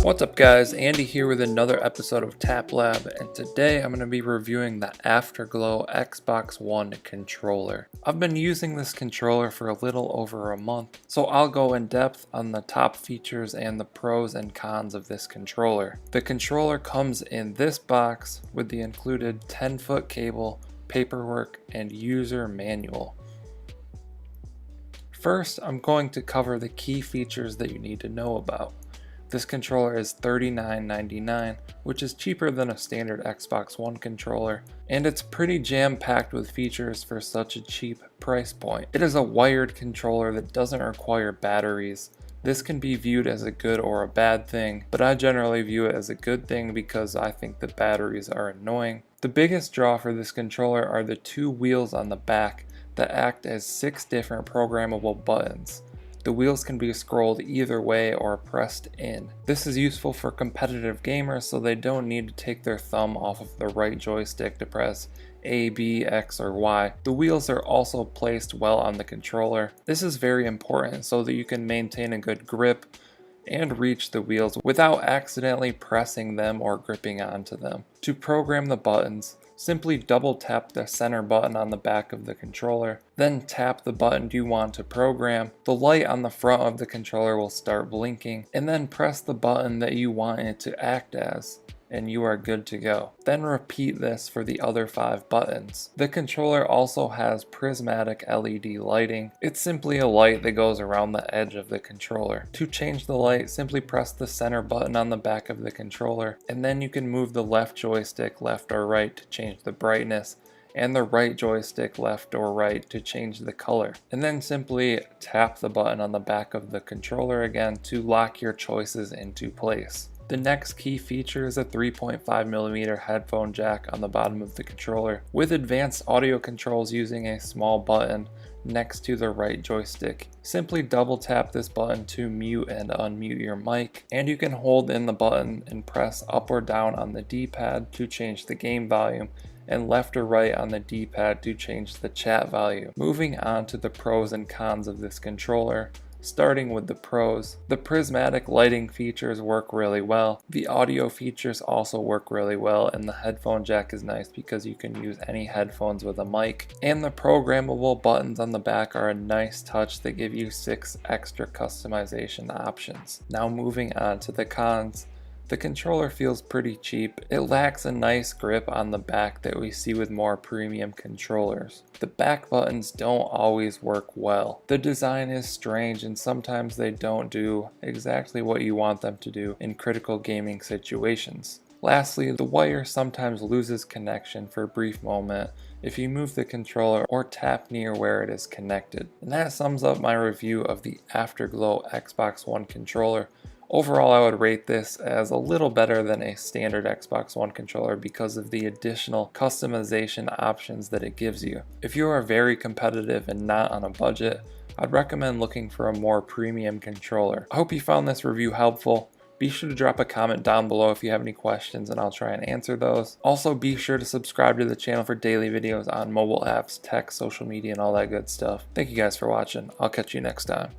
What's up guys, Andy here with another episode of Tap Lab, and today I'm going to be reviewing the Afterglow Xbox One controller. I've been using this controller for a little over a month, so I'll go in depth on the top features and the pros and cons of this controller. The controller comes in this box with the included 10-foot cable, paperwork, and user manual. First, I'm going to cover the key features that you need to know about. This controller is $39.99, which is cheaper than a standard Xbox One controller, and it's pretty jam-packed with features for such a cheap price point. It is a wired controller that doesn't require batteries. This can be viewed as a good or a bad thing, but I generally view it as a good thing because I think the batteries are annoying. The biggest draw for this controller are the two wheels on the back that act as 6 different programmable buttons. The wheels can be scrolled either way or pressed in. This is useful for competitive gamers so they don't need to take their thumb off of the right joystick to press A, B, X, or Y. The wheels are also placed well on the controller. This is very important so that you can maintain a good grip and reach the wheels without accidentally pressing them or gripping onto them. To program the buttons, simply double tap the center button on the back of the controller, then tap the button you want to program. The light on the front of the controller will start blinking, and then press the button that you want it to act as, and you are good to go. Then repeat this for the other 5 buttons. The controller also has prismatic LED lighting. It's simply a light that goes around the edge of the controller. To change the light, simply press the center button on the back of the controller, and then you can move the left joystick left or right to change the brightness, and the right joystick left or right to change the color. And then simply tap the button on the back of the controller again to lock your choices into place. The next key feature is a 3.5mm headphone jack on the bottom of the controller, with advanced audio controls using a small button next to the right joystick. Simply double tap this button to mute and unmute your mic, and you can hold in the button and press up or down on the D-pad to change the game volume, and left or right on the D-pad to change the chat volume. Moving on to the pros and cons of this controller. Starting with the pros, the prismatic lighting features work really well. The audio features also work really well, and the headphone jack is nice because you can use any headphones with a mic. And the programmable buttons on the back are a nice touch that give you 6 extra customization options. Now moving on to the cons. The controller feels pretty cheap. It lacks a nice grip on the back that we see with more premium controllers. The back buttons don't always work well. The design is strange and sometimes they don't do exactly what you want them to do in critical gaming situations. Lastly, the wire sometimes loses connection for a brief moment if you move the controller or tap near where it is connected. And that sums up my review of the Afterglow Xbox One controller. Overall, I would rate this as a little better than a standard Xbox One controller because of the additional customization options that it gives you. If you are very competitive and not on a budget, I'd recommend looking for a more premium controller. I hope you found this review helpful. Be sure to drop a comment down below if you have any questions and I'll try and answer those. Also, be sure to subscribe to the channel for daily videos on mobile apps, tech, social media, and all that good stuff. Thank you guys for watching. I'll catch you next time.